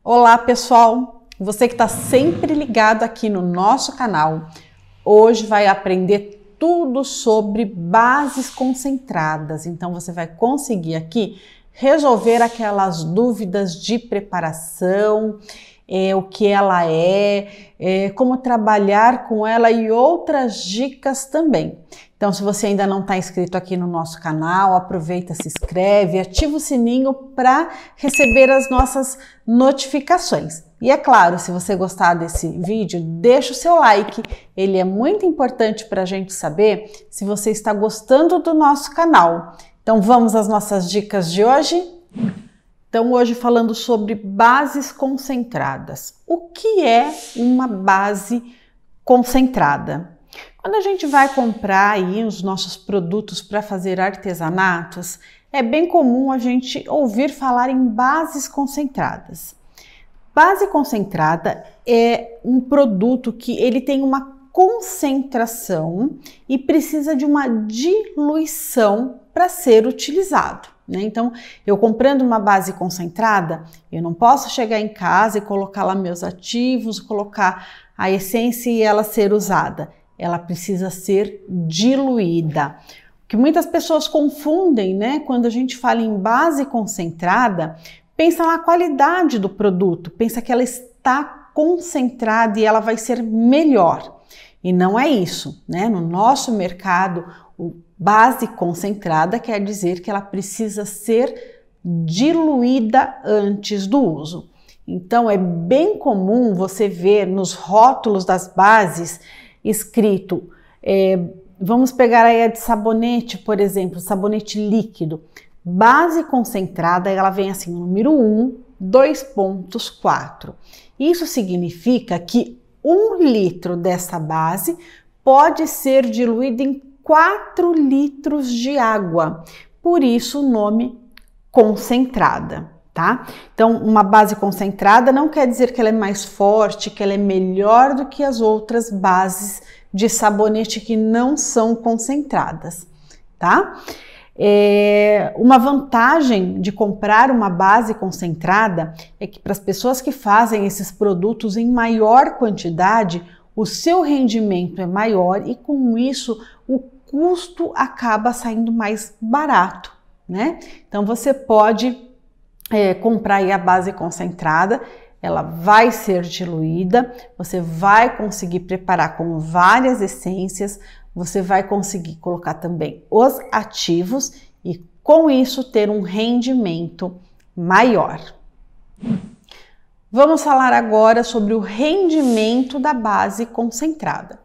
Olá pessoal, você que está sempre ligado aqui no nosso canal, hoje vai aprender tudo sobre bases concentradas, então você vai conseguir aqui resolver aquelas dúvidas de preparação, o que ela como trabalhar com ela e outras dicas também. Então, se você ainda não está inscrito aqui no nosso canal, aproveita, se inscreve, ativa o sininho para receber as nossas notificações. E é claro, se você gostar desse vídeo, deixa o seu like, ele é muito importante para a gente saber se você está gostando do nosso canal. Então, vamos às nossas dicas de hoje? Então, hoje falando sobre bases concentradas. O que é uma base concentrada? Quando a gente vai comprar aí os nossos produtos para fazer artesanatos, é bem comum a gente ouvir falar em bases concentradas. Base concentrada é um produto que ele tem uma concentração e precisa de uma diluição para ser utilizado, né? Então, eu comprando uma base concentrada, eu não posso chegar em casa e colocar lá meus ativos, colocar a essência e ela ser usada. Ela precisa ser diluída. O que muitas pessoas confundem, né? Quando a gente fala em base concentrada, pensa na qualidade do produto, pensa que ela está concentrada e ela vai ser melhor. E não é isso, né? No nosso mercado, base concentrada quer dizer que ela precisa ser diluída antes do uso. Então, é bem comum você ver nos rótulos das bases escrito, vamos pegar aí a de sabonete, por exemplo, sabonete líquido. Base concentrada, ela vem assim, número 1, 2,4. Isso significa que 1 litro dessa base pode ser diluído em 4 litros de água. Por isso o nome concentrada, tá? Então, uma base concentrada não quer dizer que ela é mais forte, que ela é melhor do que as outras bases de sabonete que não são concentradas, tá? Uma vantagem de comprar uma base concentrada é que para as pessoas que fazem esses produtos em maior quantidade, o seu rendimento é maior e com isso o custo acaba saindo mais barato, né? Então você pode comprar aí a base concentrada, ela vai ser diluída, você vai conseguir preparar com várias essências, você vai conseguir colocar também os ativos e com isso ter um rendimento maior. Vamos falar agora sobre o rendimento da base concentrada.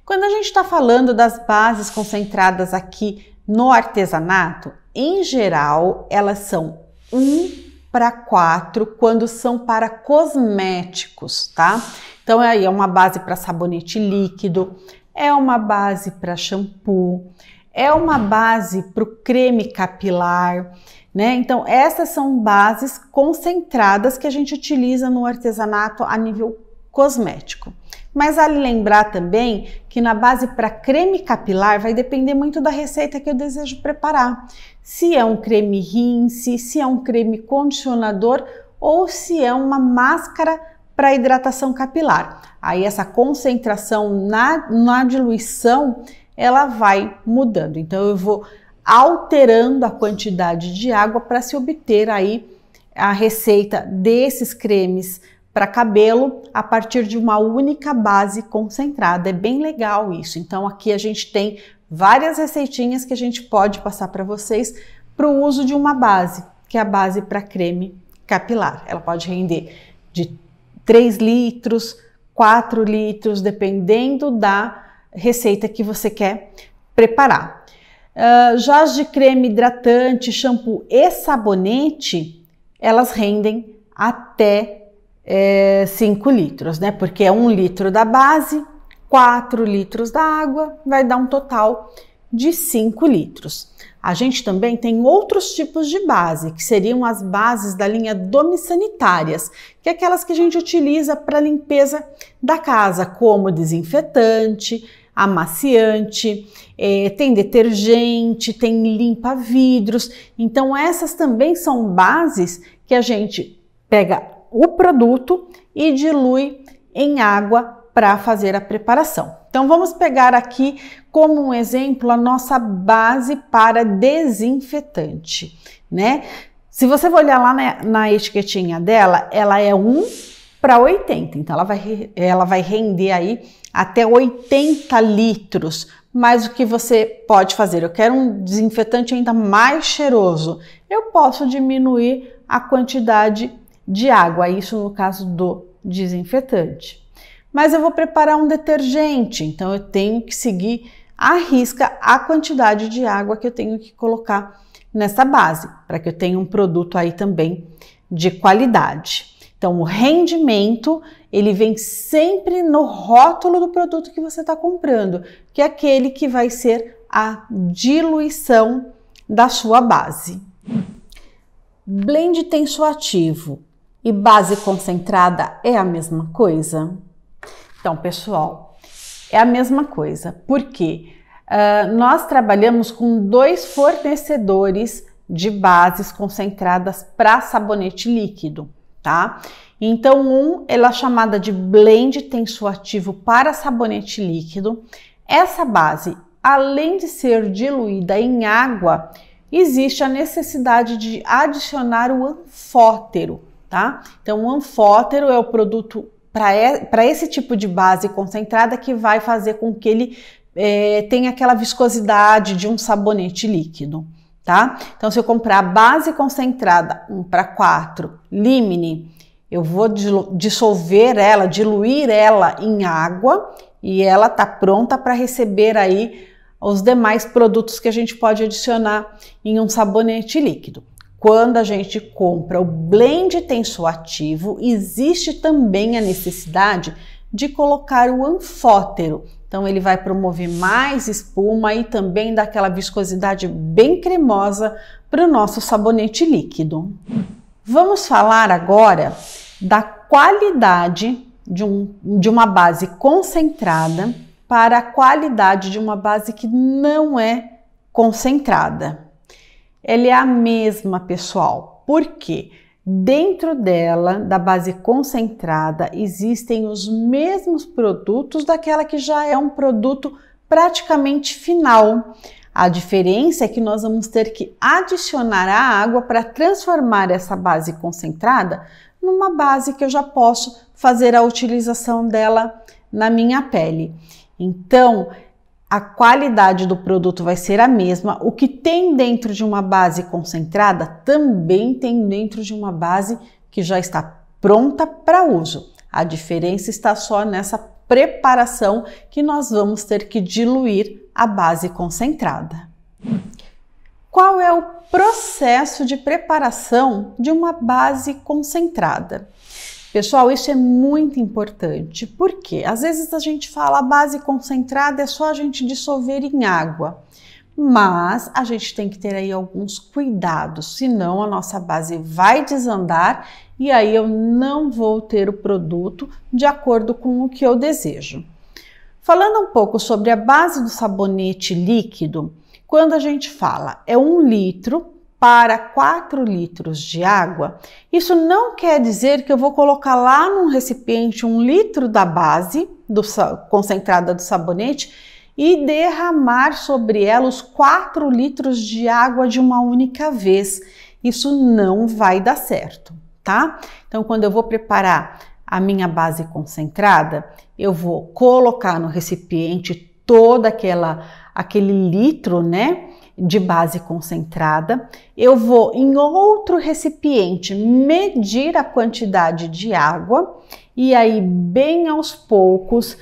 Quando a gente está falando das bases concentradas aqui no artesanato, em geral elas são 1:4 quando são para cosméticos, tá? Então aí é uma base para sabonete líquido, é uma base para shampoo, é uma base para o creme capilar, né? Então essas são bases concentradas que a gente utiliza no artesanato a nível cosmético. Mas vale lembrar também que na base para creme capilar vai depender muito da receita que eu desejo preparar. Se é um creme rinse, se é um creme condicionador ou se é uma máscara para hidratação capilar. Aí essa concentração na diluição, ela vai mudando. Então eu vou alterando a quantidade de água para se obter aí a receita desses cremes para cabelo a partir de uma única base concentrada. É bem legal isso. Então aqui a gente tem várias receitinhas que a gente pode passar para vocês para o uso de uma base, que é a base para creme capilar. Ela pode render de 3 litros, 4 litros, dependendo da receita que você quer preparar. Já as de creme hidratante, shampoo e sabonete, elas rendem até 5 litros, né? Porque é 1 litro da base, 4 litros da água, vai dar um total de 5 litros. A gente também tem outros tipos de base, que seriam as bases da linha domissanitárias, que é aquelas que a gente utiliza para limpeza da casa, como desinfetante, amaciante, tem detergente, tem limpa-vidros. Então essas também são bases que a gente pega o produto e dilui em água para fazer a preparação. Então vamos pegar aqui como um exemplo a nossa base para desinfetante, né? Se você olhar lá na etiquetinha dela, ela é 1:80, então ela vai render aí até 80 litros. Mas o que você pode fazer? Eu quero um desinfetante ainda mais cheiroso. Eu posso diminuir a quantidade de água, isso no caso do desinfetante. Mas eu vou preparar um detergente, então eu tenho que seguir à risca a quantidade de água que eu tenho que colocar nessa base, para que eu tenha um produto aí também de qualidade. Então, o rendimento, ele vem sempre no rótulo do produto que você está comprando, que é aquele que vai ser a diluição da sua base. Blend tensoativo e base concentrada é a mesma coisa? Então, pessoal, é a mesma coisa. Por quê? Nós trabalhamos com 2 fornecedores de bases concentradas para sabonete líquido, tá? Então, ela é chamada de blend tensoativo para sabonete líquido. Essa base, além de ser diluída em água, existe a necessidade de adicionar o anfótero, tá? Então, o anfótero é o produto para esse tipo de base concentrada que vai fazer com que ele tenha aquela viscosidade de um sabonete líquido, tá? Então, se eu comprar a base concentrada 1:4 Limine, eu vou dissolver ela, diluir ela em água e ela tá pronta para receber aí os demais produtos que a gente pode adicionar em um sabonete líquido. Quando a gente compra o blend tensoativo, existe também a necessidade de colocar o anfótero. Então ele vai promover mais espuma e também dar aquela viscosidade bem cremosa para o nosso sabonete líquido. Vamos falar agora da qualidade de uma base concentrada para a qualidade de uma base que não é concentrada. Ela é a mesma, pessoal. Por quê? Dentro dela, da base concentrada, existem os mesmos produtos daquela que já é um produto praticamente final. A diferença é que nós vamos ter que adicionar a água para transformar essa base concentrada numa base que eu já posso fazer a utilização dela na minha pele. Então, a qualidade do produto vai ser a mesma. O que tem dentro de uma base concentrada também tem dentro de uma base que já está pronta para uso. A diferença está só nessa preparação que nós vamos ter que diluir a base concentrada. Qual é o processo de preparação de uma base concentrada? Pessoal, isso é muito importante, porque às vezes a gente fala a base concentrada é só a gente dissolver em água, mas a gente tem que ter aí alguns cuidados, senão a nossa base vai desandar e aí eu não vou ter o produto de acordo com o que eu desejo. Falando um pouco sobre a base do sabonete líquido, quando a gente fala é 1 litro para 4 litros de água, isso não quer dizer que eu vou colocar lá num recipiente 1 litro da base concentrada do sabonete e derramar sobre ela os 4 litros de água de uma única vez. Isso não vai dar certo, tá? Então, quando eu vou preparar a minha base concentrada, eu vou colocar no recipiente todo aquele litro, né, de base concentrada. Eu vou em outro recipiente medir a quantidade de água e aí bem aos poucos,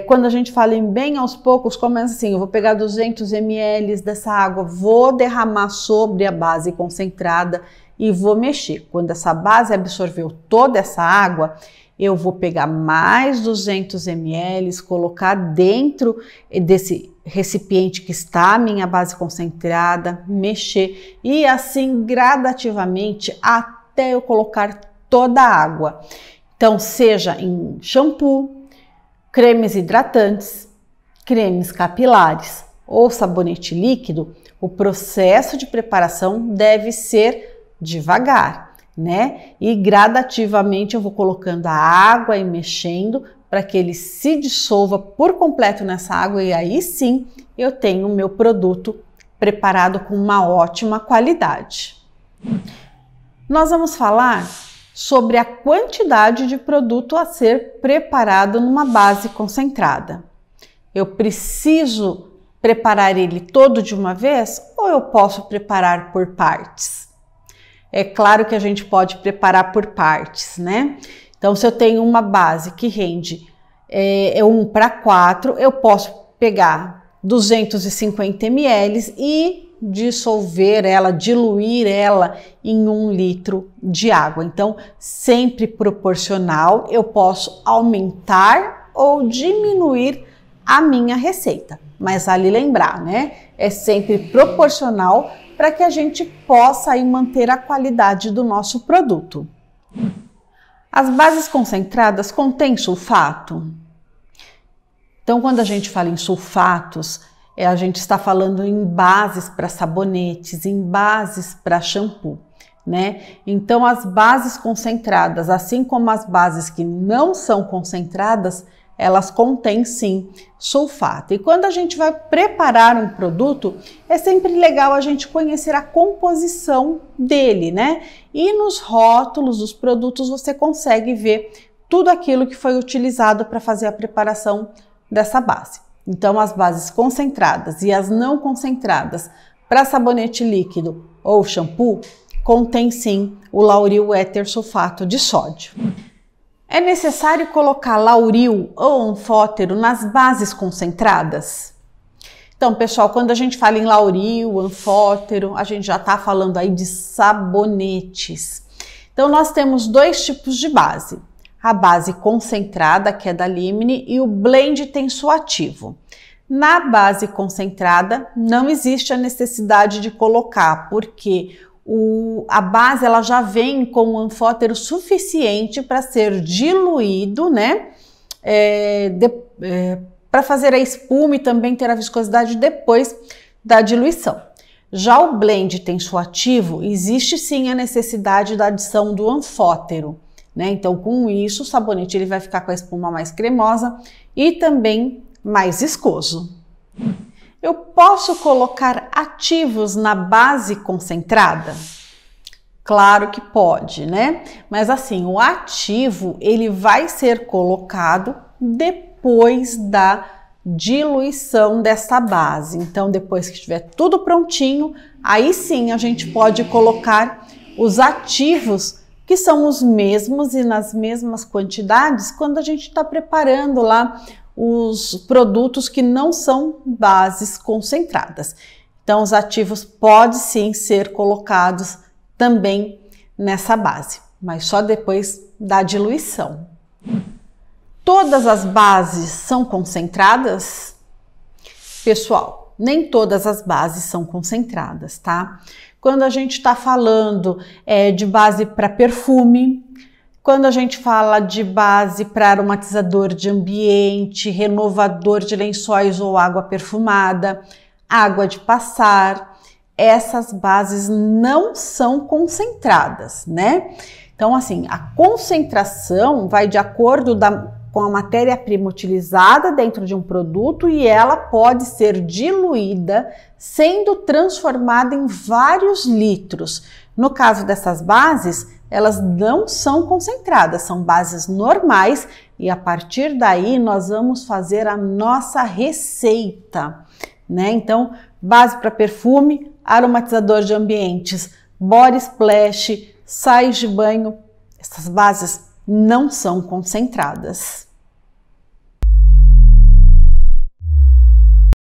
quando a gente fala em bem aos poucos, começa assim, eu vou pegar 200 ml dessa água, vou derramar sobre a base concentrada e vou mexer. Quando essa base absorveu toda essa água, eu vou pegar mais 200 ml, colocar dentro desse recipiente que está a minha base concentrada, mexer e assim gradativamente até eu colocar toda a água. Então, seja em shampoo, cremes hidratantes, cremes capilares ou sabonete líquido, o processo de preparação deve ser devagar. né? E gradativamente eu vou colocando a água e mexendo para que ele se dissolva por completo nessa água e aí sim eu tenho o meu produto preparado com uma ótima qualidade. Nós vamos falar sobre a quantidade de produto a ser preparado numa base concentrada. Eu preciso preparar ele todo de uma vez ou eu posso preparar por partes? É claro que a gente pode preparar por partes, né? Então, se eu tenho uma base que rende 1 para 4, eu posso pegar 250 ml e dissolver ela, diluir ela em 1 litro de água. Então, sempre proporcional, eu posso aumentar ou diminuir a minha receita. Mas vale lembrar, né? É sempre proporcional para que a gente possa aí manter a qualidade do nosso produto. As bases concentradas contêm sulfato? Então, quando a gente fala em sulfatos, a gente está falando em bases para sabonetes, em bases para shampoo, né? Então, as bases concentradas, assim como as bases que não são concentradas, elas contêm sim sulfato. E quando a gente vai preparar um produto, é sempre legal a gente conhecer a composição dele, né? E nos rótulos dos produtos você consegue ver tudo aquilo que foi utilizado para fazer a preparação dessa base. Então, as bases concentradas e as não concentradas para sabonete líquido ou shampoo contém sim o lauril éter sulfato de sódio. É necessário colocar lauril ou anfótero nas bases concentradas? Então, pessoal, quando a gente fala em lauril, anfótero, a gente já está falando aí de sabonetes. Então, nós temos 2 tipos de base. A base concentrada, que é da Limne, e o blend tensoativo. Na base concentrada, não existe a necessidade de colocar, porque a base ela já vem com um anfótero suficiente para ser diluído, né? Para fazer a espuma e também ter a viscosidade depois da diluição. Já o blend tensoativo, existe sim a necessidade da adição do anfótero, né? Então, com isso, o sabonete ele vai ficar com a espuma mais cremosa e também mais viscoso. Eu posso colocar ativos na base concentrada? Claro que pode, né? Mas assim, o ativo ele vai ser colocado depois da diluição dessa base. Então, depois que estiver tudo prontinho, aí sim a gente pode colocar os ativos que são os mesmos e nas mesmas quantidades quando a gente está preparando lá os produtos que não são bases concentradas. Então, os ativos podem sim ser colocados também nessa base, mas só depois da diluição. Todas as bases são concentradas? Pessoal, nem todas as bases são concentradas, tá? Quando a gente está falando de base para perfume, quando a gente fala de base para aromatizador de ambiente, renovador de lençóis ou água perfumada, água de passar, essas bases não são concentradas, né? Então, assim, a concentração vai de acordo com a matéria-prima utilizada dentro de um produto e ela pode ser diluída, sendo transformada em vários litros. No caso dessas bases, elas não são concentradas, são bases normais e a partir daí nós vamos fazer a nossa receita, né? Então, base para perfume, aromatizador de ambientes, body splash, sais de banho, essas bases não são concentradas.